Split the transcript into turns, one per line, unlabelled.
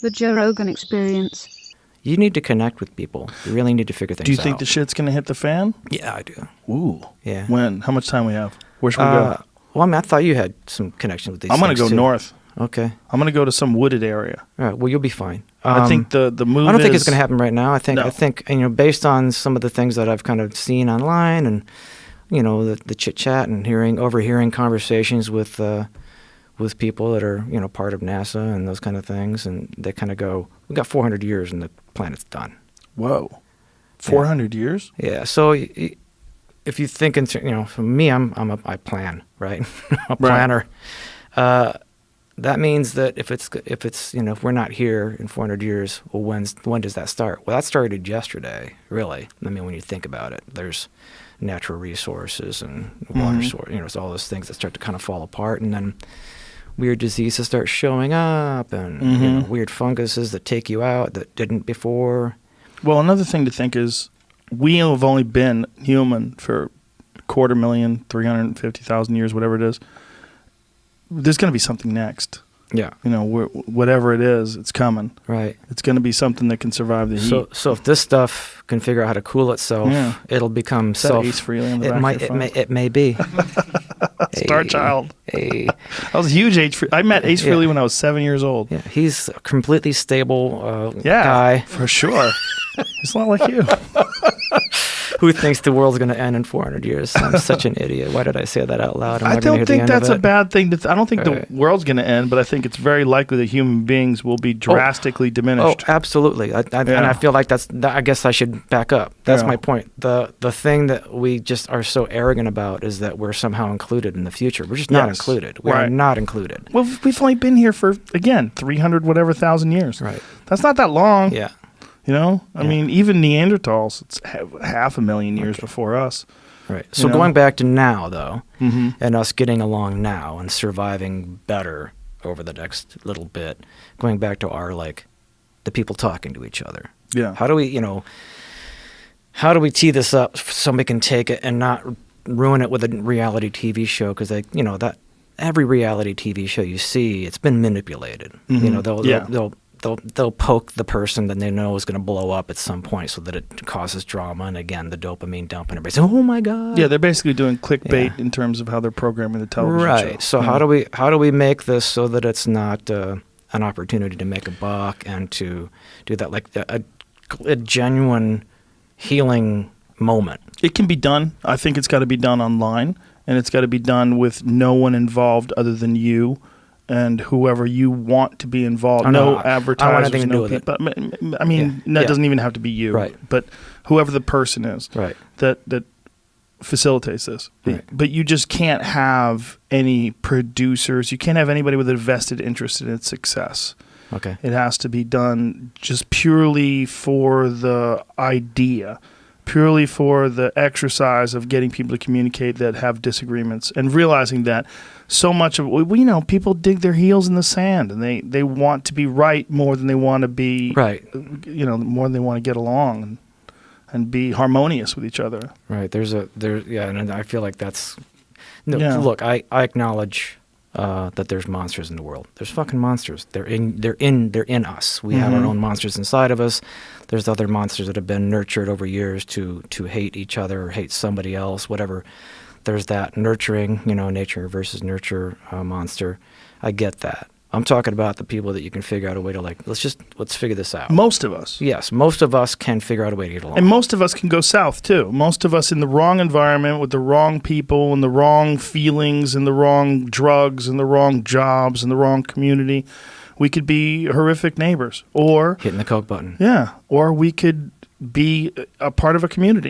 The Joe Rogan Experience.
You need to connect with people. You really need to figure things out.
Do you think the shit's going to hit the fan?
Yeah, I do.
Ooh.
Yeah.
When? How much time we have? Where should we go?
Well, I mean, I thought you had some connection with these
I'm going to go
too.
north.
Okay.
I'm going to go to some wooded area.
All right. Well, you'll be fine.
I think the move
I don't think
is-
it's going to happen right now. I think,
No.
Based on some of the things that I've kind of seen online and, the chit chat and overhearing conversations with people that are, part of NASA and those kind of things. And they kind of go, we've got 400 years and the planet's done.
Whoa. 400 years?
Yeah. So if you think, for me, I plan, right? A planner. That means that if if we're not here in 400 years, well, when does that start? Well, that started yesterday, really. I mean, when you think about it, there's natural resources and water source, all those things that start to kind of fall apart, and then weird diseases start showing up, and weird funguses that take you out that didn't before.
Well, another thing to think is we have only been human for 250,000, 350,000 years, whatever it is. There's going to be something next.
Yeah.
Whatever it is, it's coming.
Right.
It's going to be something that can survive the heat.
So if this stuff can figure out how to cool itself, it'll become
Is that Ace Frehley on the back of your phone?
It may be.
Star Child.
I
I was a huge Ace Frehley. I met Ace Frehley when I was 7 years old.
Yeah, he's a completely stable guy.
For sure. He's a lot like you.
Who thinks the world's going to end in 400 years? I'm such an idiot. Why did I say that out loud?
I don't think that's a bad thing. I don't think the world's going to end, but I think it's very likely that human beings will be drastically diminished.
Oh, absolutely. And I feel like I guess I should back up. That's my point. The thing that we just are so arrogant about is that we're somehow included in the future. We're just not included. We are not included.
Well, we've only been here for, again, 300 whatever thousand years.
Right.
That's not that long.
Yeah.
I mean, even Neanderthals, it's 500,000 years before us.
Right. So going back to now, though, and us getting along now and surviving better over the next little bit, going back to our, the people talking to each other.
Yeah.
How do we tee this up so somebody can take it and not ruin it with a reality TV show? Because, that every reality TV show you see, it's been manipulated. They'll poke the person that they know is going to blow up at some point so that it causes drama. And again, the dopamine dump and everybody's oh my God.
Yeah, they're basically doing clickbait in terms of how they're programming the television show.
Right. So how do we make this so that it's not an opportunity to make a buck and to do that, like a genuine healing moment?
It can be done. I think it's got to be done online, and it's got to be done with no one involved other than you and whoever you want to be involved. No advertisers, no people. I mean, that doesn't even have to be you.
Right.
But whoever the person is that facilitates this.
Right.
But you just can't have any producers. You can't have anybody with a vested interest in its success.
Okay.
It has to be done just purely for the idea, purely for the exercise of getting people to communicate that have disagreements, and realizing that so much of people dig their heels in the sand, and they want to be right more than they want to be more than they want to get along and be harmonious with each other.
Right. And I feel like that's look, I acknowledge that there's monsters in the world. There's fucking monsters. They're in us. We have our own monsters inside of us. There's other monsters that have been nurtured over years to hate each other or hate somebody else, whatever. There's that nurturing, nature versus nurture monster. I get that. I'm talking about the people that you can figure out a way to let's figure this out.
Most of us.
Yes, most of us can figure out a way to get along.
And most of us can go south too. Most of us in the wrong environment with the wrong people and the wrong feelings and the wrong drugs and the wrong jobs and the wrong community. We could be horrific neighbors or
hitting the Coke button.
Yeah, or we could be a part of a community.